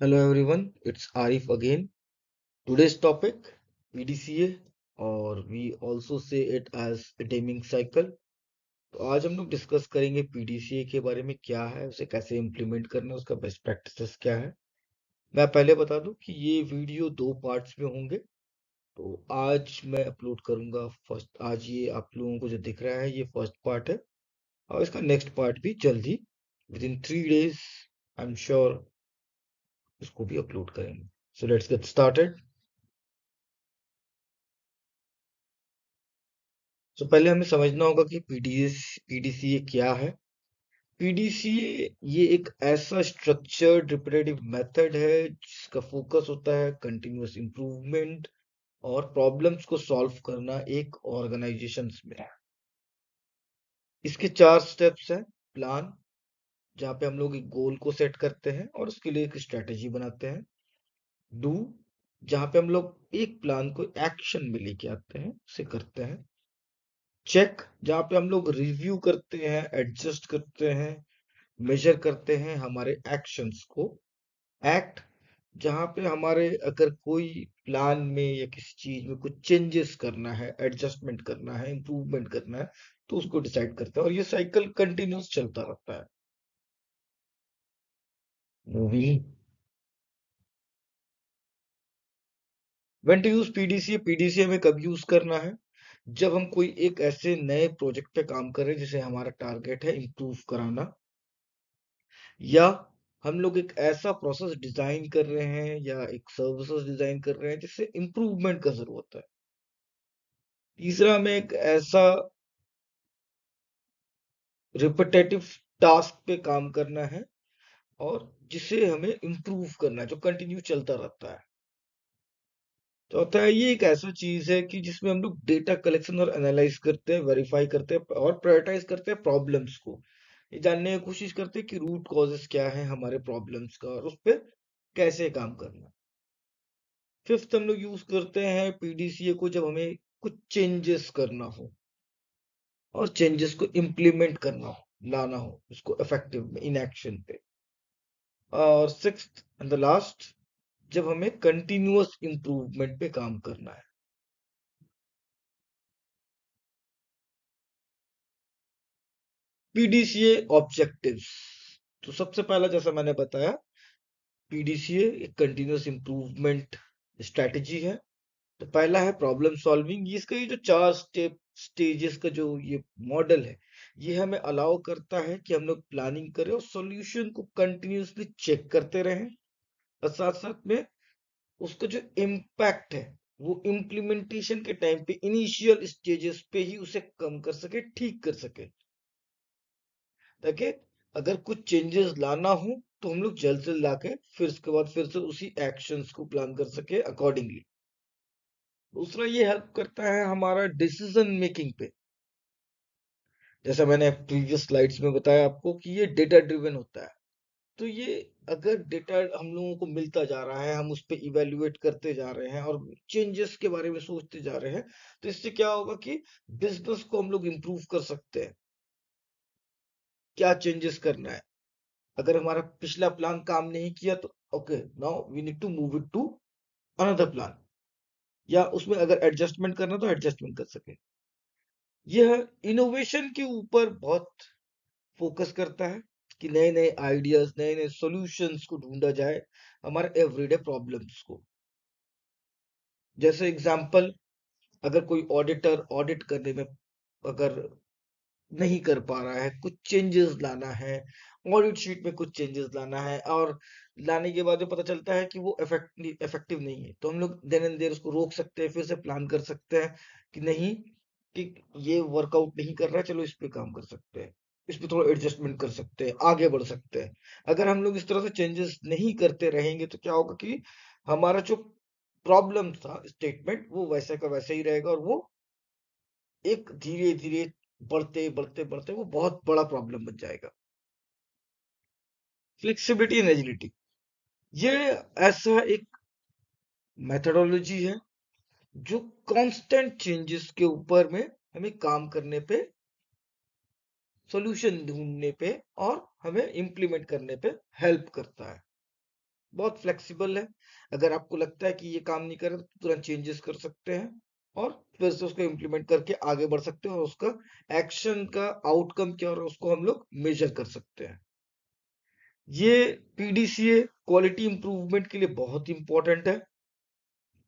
Hello everyone, it's Arif again. Today's topic PDCA और we also say it as a Deming cycle. तो आज हम लोग discuss करेंगे PDCA के बारे में क्या है, उसे कैसे इम्प्लीमेंट करना है, उसका बेस्ट प्रैक्टिसेस क्या है। मैं पहले बता दूं कि ये वीडियो दो पार्ट्स में होंगे। तो आज मैं अपलोड करूंगा फर्स्ट, आज ये आप लोगों को जो दिख रहा है ये फर्स्ट पार्ट है और इसका नेक्स्ट पार्ट भी जल्दी with in 3 days I am sure इसको भी अपलोड करेंगे। So let's get started. तो पहले हमें समझना होगा कि पीडीसीए क्या है। पीडीसीए ये एक ऐसा स्ट्रक्चर्ड रिपीटेटिव मेथड है जिसका फोकस होता है कंटिन्यूअस इंप्रूवमेंट और प्रॉब्लम्स को सॉल्व करना एक ऑर्गेनाइजेशन में। इसके 4 स्टेप्स हैं। प्लान, जहाँ पे हम लोग एक गोल को सेट करते हैं और उसके लिए एक स्ट्रेटेजी बनाते हैं। डू, जहाँ पे हम लोग एक प्लान को एक्शन में लेके आते हैं, उसे करते हैं। चेक, जहाँ पे हम लोग रिव्यू करते हैं, एडजस्ट करते हैं, मेजर करते हैं हमारे एक्शंस को। एक्ट, जहाँ पे हमारे अगर कोई प्लान में या किसी चीज में कुछ चेंजेस करना है, एडजस्टमेंट करना है, इंप्रूवमेंट करना है, तो उसको डिसाइड करते हैं और ये साइकिल कंटिन्यूस चलता रहता है। Moving, when to use PDCA. PDCA में कब यूज करना है? जब हम कोई एक ऐसे नए प्रोजेक्ट पे काम कर रहे हैं जिसे हमारा टारगेट है इम्प्रूव कराना, या हम लोग एक ऐसा प्रोसेस डिजाइन कर रहे हैं या एक सर्विसेज डिजाइन कर रहे हैं जिससे इम्प्रूवमेंट का जरूरत है। तीसरा, में एक ऐसा रिपीटेटिव टास्क पे काम करना है और जिसे हमें इम्प्रूव करना है, जो कंटिन्यू चलता रहता है। चौथा है, ये एक ऐसा चीज है कि जिसमें हम लोग डेटा कलेक्शन और एनालाइज करते हैं, वेरीफाई करते हैं और प्रायोरिटाइज करते हैं प्रॉब्लम्स को। ये जानने की कोशिश करते हैं कि रूट कॉजेस क्या है हमारे प्रॉब्लम्स का और उस पर कैसे काम करना है। फिफ्थ, हम लोग यूज करते हैं पीडीसीए को जब हमें कुछ चेंजेस करना हो और चेंजेस को इम्प्लीमेंट करना हो, लाना हो उसको इफेक्टिव में, इन एक्शन पे। और सिक्स्थ एंड द लास्ट, जब हमें कंटिन्यूअस इम्प्रूवमेंट पे काम करना है। पीडीसीए ऑब्जेक्टिव्स, तो सबसे पहला जैसा मैंने बताया, पीडीसीए एक कंटिन्यूअस इम्प्रूवमेंट स्ट्रेटेजी है। तो पहला है प्रॉब्लम सॉल्विंग। ये इसका ये जो 4 स्टेजेस का जो ये मॉडल है, ये हमें अलाउ करता है कि हम लोग प्लानिंग करें और सॉल्यूशन को कंटिन्यूअसली चेक करते रहें और साथ साथ में उसका जो इम्पैक्ट है वो इम्प्लीमेंटेशन के टाइम पे इनिशियल स्टेजेस पे ही उसे कम कर सके, ठीक कर सके, ताकि अगर कुछ चेंजेस लाना हो तो हम लोग जल्द से लाके फिर उसके बाद फिर से उसी एक्शंस को प्लान कर सके अकॉर्डिंगली। दूसरा, ये हेल्प करता है हमारा डिसीजन मेकिंग पे। जैसा मैंने प्रीवियस स्लाइड्स में बताया आपको कि ये डेटा ड्रिवन होता है। तो ये अगर डेटा हम लोगों को मिलता जा रहा है, हम उस पर इवेल्युएट करते जा रहे हैं और चेंजेस के बारे में सोचते जा रहे हैं, तो इससे क्या होगा कि बिजनेस को हम लोग इम्प्रूव कर सकते हैं। क्या चेंजेस करना है, अगर हमारा पिछला प्लान काम नहीं किया तो okay, now we need to move it to another plan, या उसमें अगर एडजस्टमेंट करना तो एडजस्टमेंट कर सके। यह इनोवेशन के ऊपर बहुत फोकस करता है कि नए नए आइडियाज, नए नए सॉल्यूशंस को ढूंढा जाए हमारे एवरीडे प्रॉब्लम्स को। जैसे एग्जांपल, अगर कोई ऑडिटर ऑडिट करने में अगर नहीं कर पा रहा है, कुछ चेंजेस लाना है, ऑडिट शीट में कुछ चेंजेस लाना है और लाने के बाद जो पता चलता है कि वो इफेक्टिव नहीं है, तो हम लोग देन एंड देयर उसको रोक सकते हैं, फिर से प्लान कर सकते हैं कि नहीं, कि ये वर्कआउट नहीं कर रहा है, चलो इस पे काम कर सकते हैं, इस पे थोड़ा एडजस्टमेंट कर सकते हैं, आगे बढ़ सकते हैं। अगर हम लोग इस तरह से चेंजेस नहीं करते रहेंगे तो क्या होगा कि हमारा जो प्रॉब्लम था स्टेटमेंट वो वैसे का वैसे ही रहेगा और वो एक धीरे धीरे बढ़ते बढ़ते बढ़ते वो बहुत बड़ा प्रॉब्लम बन जाएगा। फ्लेक्सिबिलिटी एंड एजिलिटी, ये ऐसा एक मेथोडोलॉजी है जो कांस्टेंट चेंजेस के ऊपर में हमें काम करने पे, सॉल्यूशन ढूंढने पे और हमें इंप्लीमेंट करने पे हेल्प करता है। बहुत फ्लेक्सिबल है। अगर आपको लगता है कि ये काम नहीं कर रहा तो तुरंत चेंजेस कर सकते हैं और फिर से उसको इम्प्लीमेंट करके आगे बढ़ सकते हैं और उसका एक्शन का आउटकम क्या हो रहा है उसको हम लोग मेजर कर सकते हैं। ये पीडीसीए क्वालिटी इंप्रूवमेंट के लिए बहुत इंपॉर्टेंट है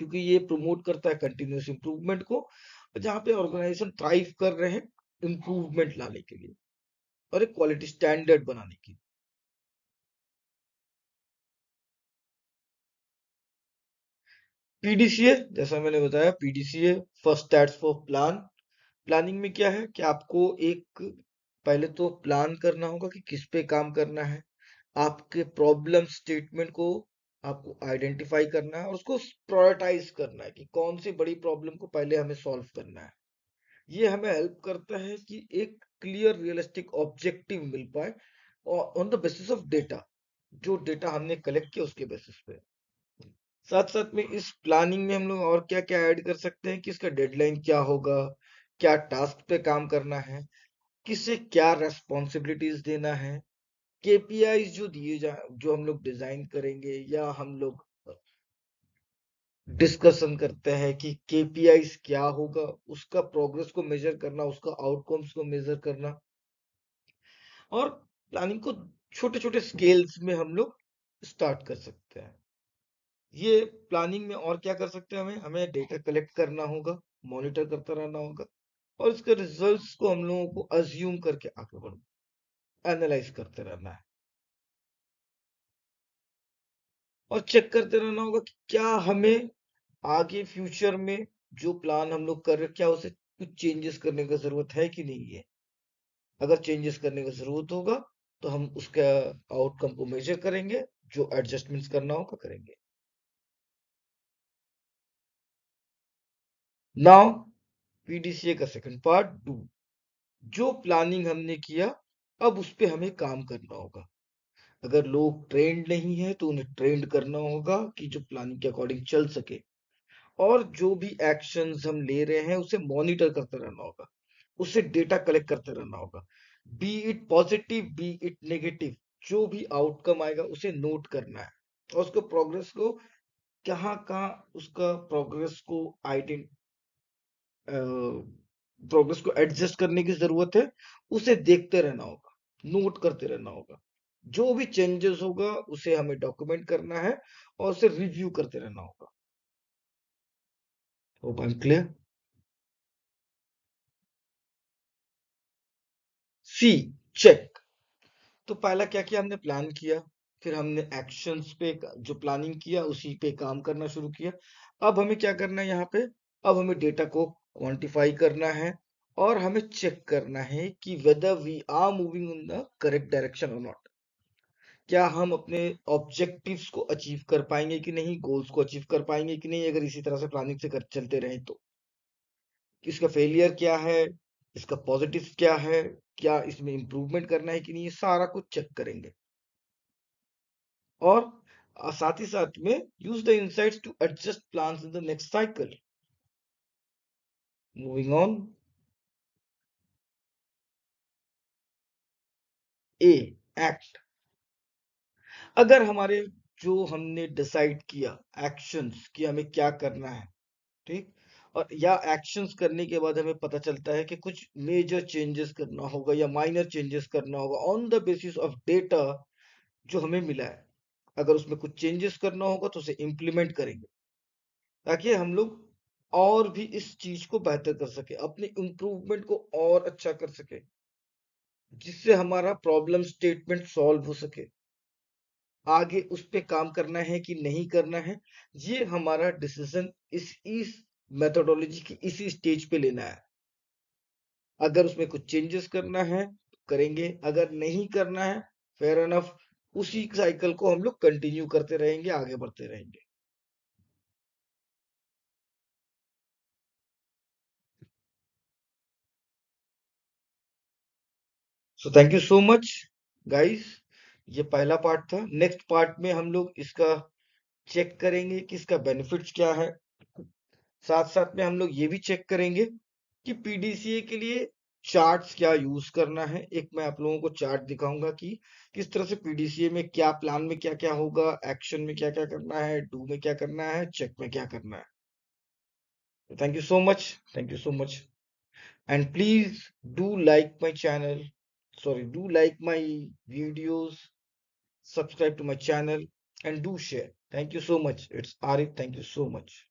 क्योंकि ये प्रमोट करता है कंटिन्यूअस इंप्रूवमेंट को, जहाँ पे ऑर्गेनाइजेशन थ्राइव कर रहे हैं इंप्रूवमेंट लाने के लिए और एक क्वालिटी स्टैंडर्ड बनाने के लिए। पीडीसीए जैसा मैंने बताया, PDCA first stats for plan. Planning में क्या है कि आपको एक पहले तो प्लान करना होगा कि किस पे काम करना है, आपके प्रॉब्लम स्टेटमेंट को आपको आइडेंटिफाई करना है और उसको प्रायोरिटाइज करना है कि कौन सी बड़ी प्रॉब्लम को पहले हमें सॉल्व करना है। ये हमें हेल्प करता है कि एक क्लियर रियलिस्टिक ऑब्जेक्टिव मिल पाए और on the basis of data, जो डेटा हमने कलेक्ट किया उसके बेसिस पे। साथ साथ में इस प्लानिंग में हम लोग और क्या क्या ऐड कर सकते हैं कि इसका डेडलाइन क्या होगा, क्या टास्क पे काम करना है, किसे क्या रेस्पॉन्सिबिलिटीज देना है, केपीआईज जो दिए जा जो हम लोग डिजाइन करेंगे या हम लोग डिस्कशन करते हैं कि केपीआईज क्या होगा, उसका प्रोग्रेस को मेजर करना, उसका आउटकम्स को मेजर करना। और प्लानिंग को छोटे छोटे स्केल्स में हम लोग स्टार्ट कर सकते हैं। ये प्लानिंग में और क्या कर सकते हैं, हमें हमें डेटा कलेक्ट करना होगा, मॉनिटर करता रहना होगा और इसके रिजल्ट्स को हम लोगों को अज्यूम करके आगे बढ़ना, एनालाइज करते रहना है और चेक करते रहना होगा कि क्या हमें आगे फ्यूचर में जो प्लान हम लोग कर रहे हैं क्या उसे कुछ चेंजेस करने का जरूरत है कि नहीं है। अगर चेंजेस करने की जरूरत होगा तो हम उसका आउटकम को मेजर करेंगे, जो एडजस्टमेंट्स करना होगा करेंगे। नाउ पीडीसीए का सेकंड पार्ट डू। जो प्लानिंग हमने किया अब उस पे हमें काम करना होगा। अगर लोग ट्रेंड नहीं है तो उन्हें ट्रेंड करना होगा कि जो प्लानिंग के अकॉर्डिंग चल सके और जो भी एक्शंस हम ले रहे हैं उसे मॉनिटर करते रहना होगा, उससे डेटा कलेक्ट करते रहना होगा, B it positive B it negative, जो भी आउटकम आएगा उसे नोट करना है और उसको प्रोग्रेस को कहाँ कहाँ उसका प्रोग्रेस को प्रोग्रेस को एडजस्ट करने की जरूरत है उसे देखते रहना होगा, नोट करते रहना होगा। जो भी चेंजेस होगा उसे हमें डॉक्यूमेंट करना है और उसे रिव्यू करते रहना होगा। Hope I am clear. C check. तो पहला क्या किया, हमने प्लान किया, फिर हमने एक्शंस पे जो प्लानिंग किया उसी पे काम करना शुरू किया। अब हमें क्या करना है यहाँ पे, अब हमें डेटा को क्वांटिफाई करना है और हमें चेक करना है कि whether we are moving in the correct direction और नॉट। क्या हम अपने ऑब्जेक्टिव्स को अचीव कर पाएंगे कि नहीं, गोल्स को अचीव कर पाएंगे कि नहीं अगर इसी तरह से प्लानिंग से कर चलते रहे तो। इसका फेलियर क्या है, इसका पॉजिटिव क्या है, क्या इसमें इंप्रूवमेंट करना है कि नहीं, ये सारा कुछ चेक करेंगे। और साथ ही साथ में use the insights to adjust plans in the next cycle. Moving on. A act. अगर हमारे जो हमने डिसाइड किया एक्शंस कि हमें क्या करना है, ठीक, और या एक्शंस करने के बाद हमें पता चलता है कि कुछ मेजर चेंजेस करना होगा या माइनर चेंजेस करना होगा on the basis of data जो हमें मिला है, अगर उसमें कुछ चेंजेस करना होगा तो उसे इम्प्लीमेंट करेंगे ताकि हम लोग और भी इस चीज को बेहतर कर सके, अपने इम्प्रूवमेंट को और अच्छा कर सके, जिससे हमारा प्रॉब्लम स्टेटमेंट सॉल्व हो सके। आगे उस पे काम करना है कि नहीं करना है, ये हमारा डिसीजन इस मेथोडोलॉजी की इसी स्टेज पे लेना है। अगर उसमें कुछ चेंजेस करना है तो करेंगे, अगर नहीं करना है फेयर एनफ, उसी साइकिल को हम लोग कंटिन्यू करते रहेंगे, आगे बढ़ते रहेंगे। So thank you so much guys. ये पहला पार्ट था। नेक्स्ट पार्ट में हम लोग इसका चेक करेंगे कि इसका बेनिफिट्स क्या है। साथ साथ में हम लोग ये भी चेक करेंगे कि पीडीसीए के लिए चार्ट्स क्या यूज करना है। एक मैं आप लोगों को चार्ट दिखाऊंगा कि किस तरह से पीडीसीए में क्या प्लान में क्या क्या होगा, एक्शन में क्या क्या करना है, डू में क्या करना है, चेक में क्या करना है। Thank you so much, thank you so much, and please do like my channel, sorry, do like my videos, subscribe to my channel, and do share. Thank you so much. It's Arif. Thank you so much.